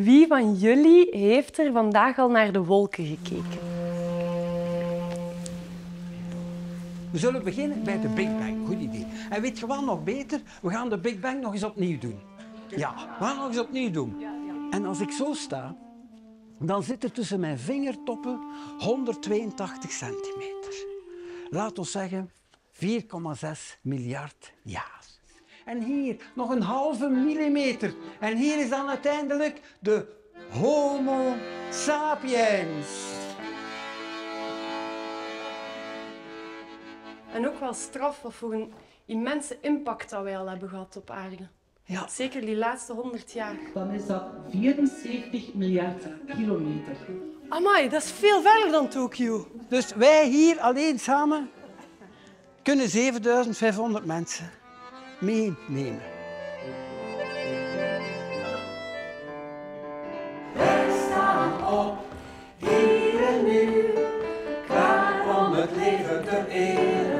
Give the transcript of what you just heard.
Wie van jullie heeft er vandaag al naar de wolken gekeken? We zullen beginnen bij de Big Bang. Goed idee. En weet je wat nog beter? We gaan de Big Bang nog eens opnieuw doen. Ja, we gaan nog eens opnieuw doen. En als ik zo sta, dan zit er tussen mijn vingertoppen 182 centimeter. Laat ons zeggen 4,6 miljard jaar. En hier nog een halve millimeter. En hier is dan uiteindelijk de Homo sapiens. En ook wel straf wat voor een immense impact dat wij al hebben gehad op aarde. Ja. Zeker die laatste 100 jaar. Dan is dat 74 miljard kilometer. Amai, dat is veel verder dan Tokio. Dus wij hier alleen samen kunnen 7500 mensen meenemen. Wij staan op, hier en nu, klaar om het leven te eren.